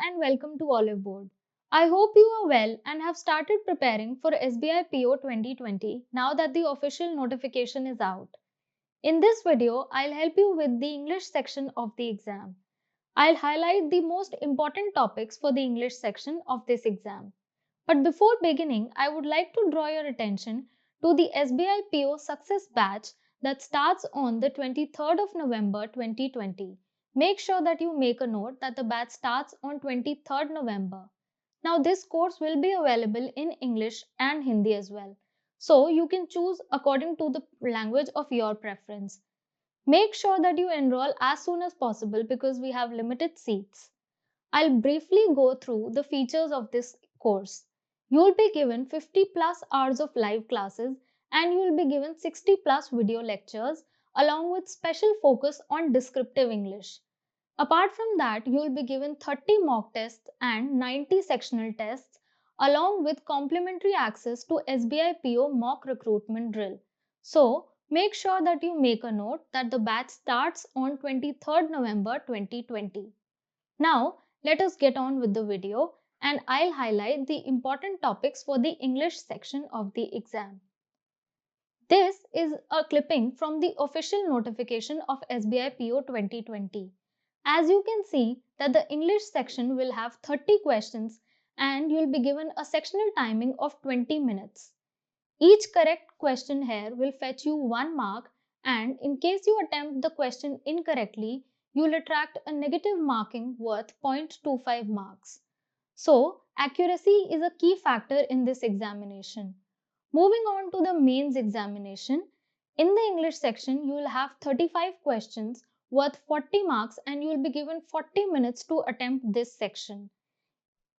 and welcome to Oliveboard. I hope you are well and have started preparing for SBI PO 2020 now that the official notification is out. In this video, I'll help you with the English section of the exam. I'll highlight the most important topics for the English section of this exam. But before beginning, I would like to draw your attention to the SBI PO Success Batch that starts on the 23rd of November 2020. Make sure that you make a note that the batch starts on 23rd November. Now this course will be available in English and Hindi as well. So you can choose according to the language of your preference. Make sure that you enroll as soon as possible because we have limited seats. I'll briefly go through the features of this course. You will be given 50 plus hours of live classes and you will be given 60 plus video lectures along with special focus on descriptive English. Apart from that, you will be given 30 mock tests and 90 sectional tests along with complimentary access to SBI PO mock recruitment drill. So, make sure that you make a note that the batch starts on 23rd November 2020. Now, let us get on with the video and I'll highlight the important topics for the English section of the exam. This is a clipping from the official notification of SBI PO 2020. As you can see that the English section will have 30 questions and you'll be given a sectional timing of 20 minutes. Each correct question here will fetch you 1 mark and in case you attempt the question incorrectly, you will attract a negative marking worth 0.25 marks. So, accuracy is a key factor in this examination. Moving on to the mains examination, in the English section, you will have 35 questions worth 40 marks and you will be given 40 minutes to attempt this section.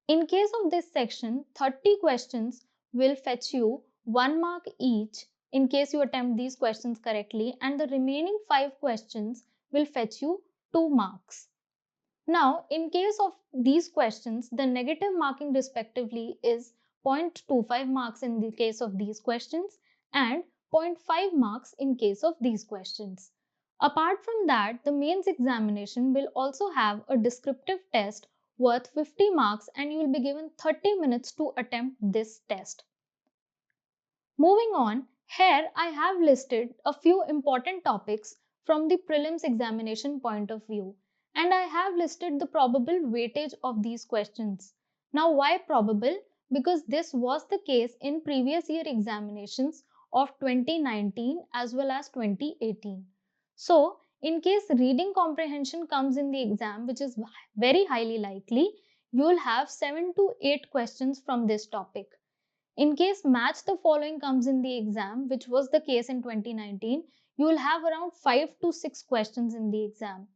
In case of this section, 30 questions will fetch you 1 mark each in case you attempt these questions correctly and the remaining 5 questions will fetch you 2 marks. Now, in case of these questions, the negative marking respectively is 0.25 marks in the case of these questions and 0.5 marks in case of these questions. Apart from that, the mains examination will also have a descriptive test worth 50 marks and you will be given 30 minutes to attempt this test. Moving on, here I have listed a few important topics from the prelims examination point of view and I have listed the probable weightage of these questions. Now why probable? Because this was the case in previous year examinations of 2019 as well as 2018. So, in case reading comprehension comes in the exam, which is very highly likely, you will have 7 to 8 questions from this topic. In case match the following comes in the exam, which was the case in 2019, you will have around 5 to 6 questions in the exam.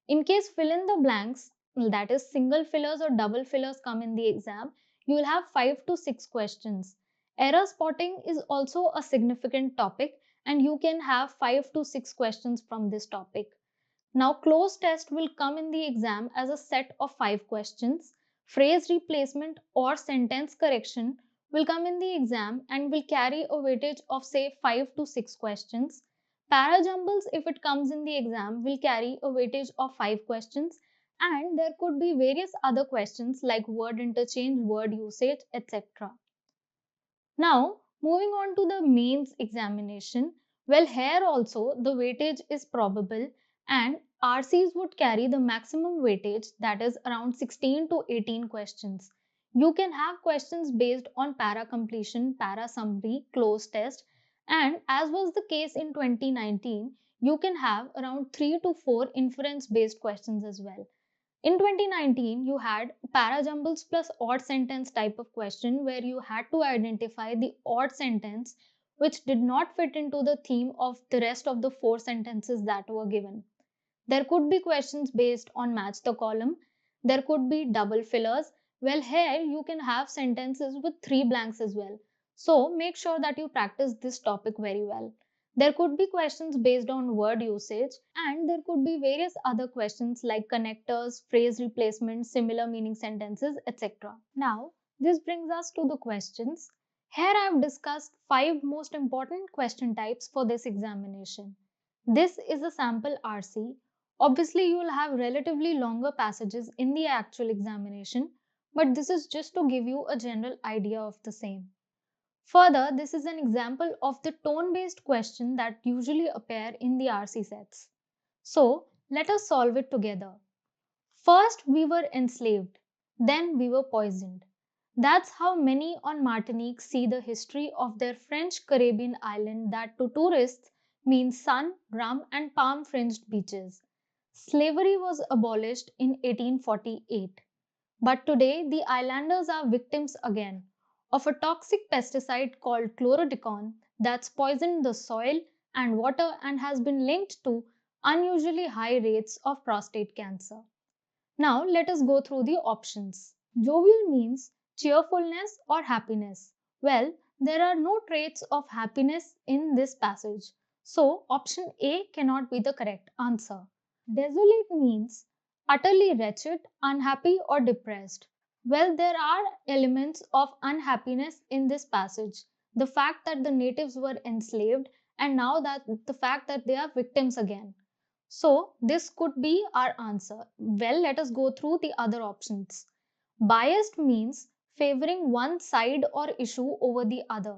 In case fill in the blanks, that is single fillers or double fillers come in the exam, you will have 5 to 6 questions. Error spotting is also a significant topic and you can have 5 to 6 questions from this topic. Now cloze test will come in the exam as a set of 5 questions. Phrase replacement or sentence correction will come in the exam and will carry a weightage of say 5 to 6 questions. Parajumbles, if it comes in the exam, will carry a weightage of 5 questions and there could be various other questions like word interchange, word usage, etc. Now, moving on to the mains examination, well here also the weightage is probable and RCs would carry the maximum weightage, that is around 16 to 18 questions. You can have questions based on para completion, para summary, cloze test and as was the case in 2019, you can have around 3 to 4 inference based questions as well. In 2019, you had parajumbles plus odd sentence type of question where you had to identify the odd sentence which did not fit into the theme of the rest of the 4 sentences that were given. There could be questions based on match the column. There could be double fillers. Well, here you can have sentences with 3 blanks as well. So make sure that you practice this topic very well. There could be questions based on word usage and there could be various other questions like connectors, phrase replacement, similar meaning sentences, etc. Now, this brings us to the questions. Here I have discussed 5 most important question types for this examination. This is a sample RC. Obviously, you will have relatively longer passages in the actual examination, but this is just to give you a general idea of the same. Further, this is an example of the tone-based question that usually appear in the RC sets. So, let us solve it together. First, we were enslaved, then we were poisoned. That's how many on Martinique see the history of their French Caribbean island that to tourists means sun, rum, and palm fringed beaches. Slavery was abolished in 1848. But today, the islanders are victims again of a toxic pesticide called chloroticon that's poisoned the soil and water and has been linked to unusually high rates of prostate cancer. Now, let us go through the options. Jovial means cheerfulness or happiness. Well, there are no traits of happiness in this passage. So, option A cannot be the correct answer. Desolate means utterly wretched, unhappy, or depressed. Well, there are elements of unhappiness in this passage. The fact that the natives were enslaved, and now that the fact that they are victims again. So, this could be our answer. Well, let us go through the other options. Biased means favoring one side or issue over the other.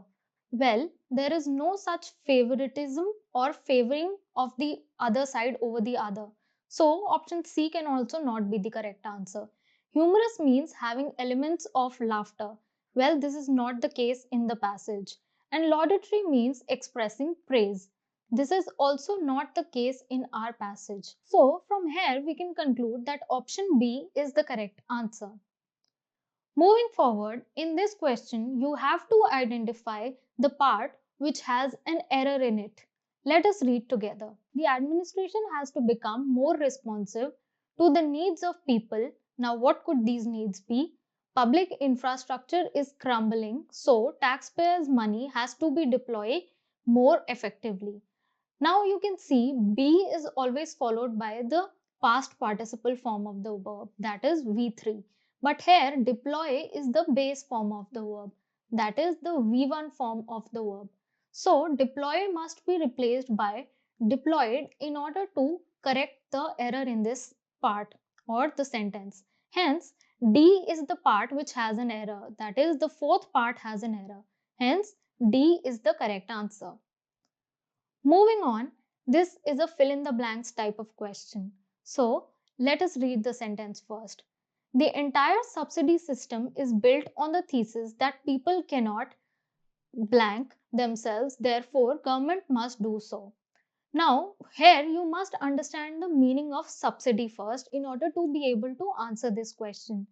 Well, there is no such favoritism or favoring of the other side over the other. So, option C can also not be the correct answer. Humorous means having elements of laughter. Well, this is not the case in the passage. And laudatory means expressing praise. This is also not the case in our passage. So, from here we can conclude that option B is the correct answer. Moving forward, in this question, you have to identify the part which has an error in it. Let us read together. The administration has to become more responsive to the needs of people. Now, what could these needs be? Public infrastructure is crumbling, so taxpayers' money has to be deployed more effectively. Now you can see be is always followed by the past participle form of the verb, that is V3. But here deploy is the base form of the verb, that is the V1 form of the verb. So deploy must be replaced by deployed in order to correct the error in this part or the sentence. Hence D is the part which has an error, that is the fourth part has an error. Hence D is the correct answer. Moving on, this is a fill in the blanks type of question. So, let us read the sentence first. The entire subsidy system is built on the thesis that people cannot blank themselves, therefore, government must do so. Now, here you must understand the meaning of subsidy first in order to be able to answer this question.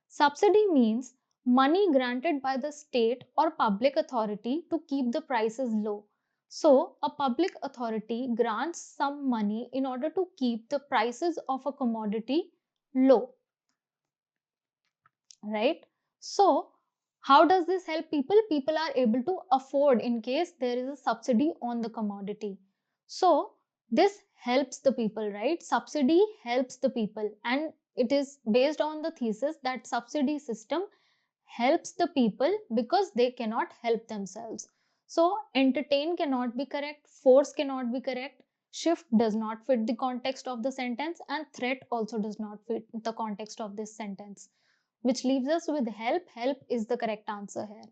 Subsidy means money granted by the state or public authority to keep the prices low. So, a public authority grants some money in order to keep the prices of a commodity low, right? So, how does this help people? People are able to afford in case there is a subsidy on the commodity. So, this helps the people, right? Subsidy helps the people, and it is based on the thesis that subsidy system helps the people because they cannot help themselves. So, entertain cannot be correct, force cannot be correct, shift does not fit the context of the sentence, and threat also does not fit the context of this sentence, which leaves us with help. Help is the correct answer here.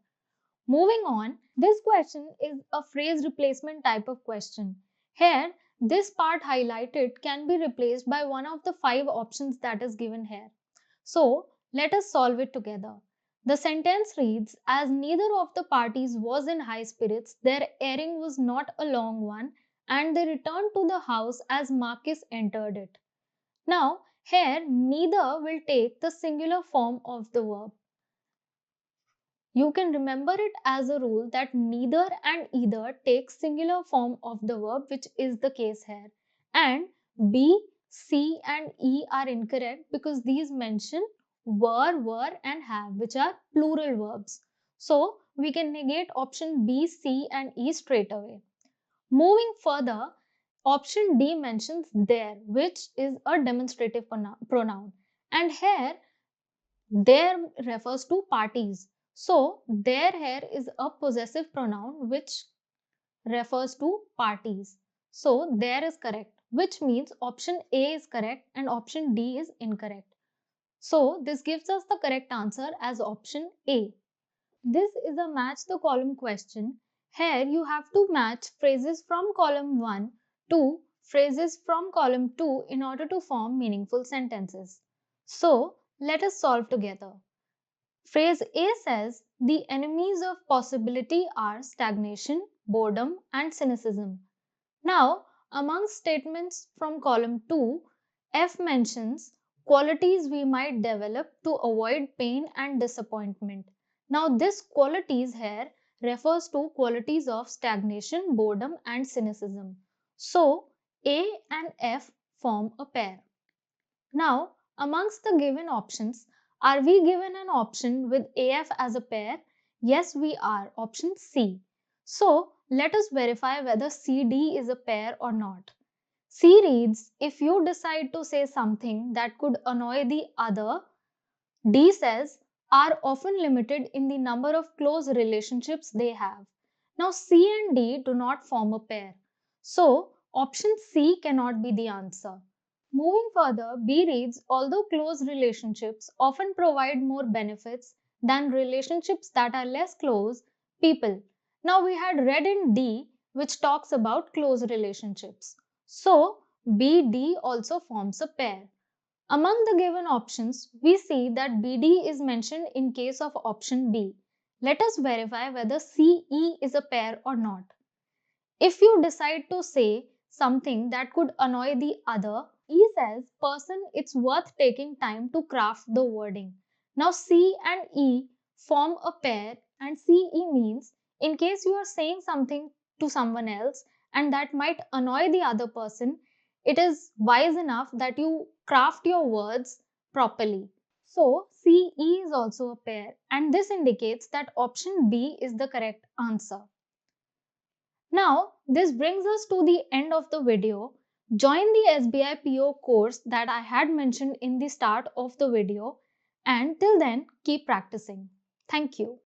Moving on, this question is a phrase replacement type of question. Here, this part highlighted can be replaced by one of the 5 options that is given here. So, let us solve it together. The sentence reads, as neither of the parties was in high spirits, their airing was not a long one, and they returned to the house as Marquis entered it. Now, here neither will take the singular form of the verb. You can remember it as a rule that neither and either takes singular form of the verb, which is the case here. And B, C and E are incorrect because these mention were and have, which are plural verbs. So we can negate option B, C and E straight away. Moving further, option D mentions there, which is a demonstrative pronoun. And here there refers to parties. So, there here is a possessive pronoun which refers to parties. So, there is correct. which means option A is correct and option D is incorrect. So this gives us the correct answer as option A. This is a match the column question. Here you have to match phrases from column 1 to phrases from column 2 in order to form meaningful sentences. So let us solve together. Phrase A says, the enemies of possibility are stagnation, boredom, and cynicism. Now, among statements from column 2, F mentions qualities we might develop to avoid pain and disappointment. Now, this qualities here refers to qualities of stagnation, boredom, and cynicism. So, A and F form a pair. Now, amongst the given options, are we given an option with AF as a pair? Yes, we are. Option C. So, let us verify whether CD is a pair or not. C reads, if you decide to say something that could annoy the other, D says, are often limited in the number of close relationships they have. Now, C and D do not form a pair. So, option C cannot be the answer. Moving further, B reads, although close relationships often provide more benefits than relationships that are less close, people. Now we had read in D, which talks about close relationships. So BD also forms a pair. Among the given options, we see that BD is mentioned in case of option B. Let us verify whether CE is a pair or not. If you decide to say something that could annoy the other, E says, person, it's worth taking time to craft the wording. Now C and E form a pair and CE means in case you are saying something to someone else and that might annoy the other person, it is wise enough that you craft your words properly. So CE is also a pair and this indicates that option B is the correct answer. Now, this brings us to the end of the video. Join the SBI PO course that I had mentioned in the start of the video, and till then, keep practicing. Thank you.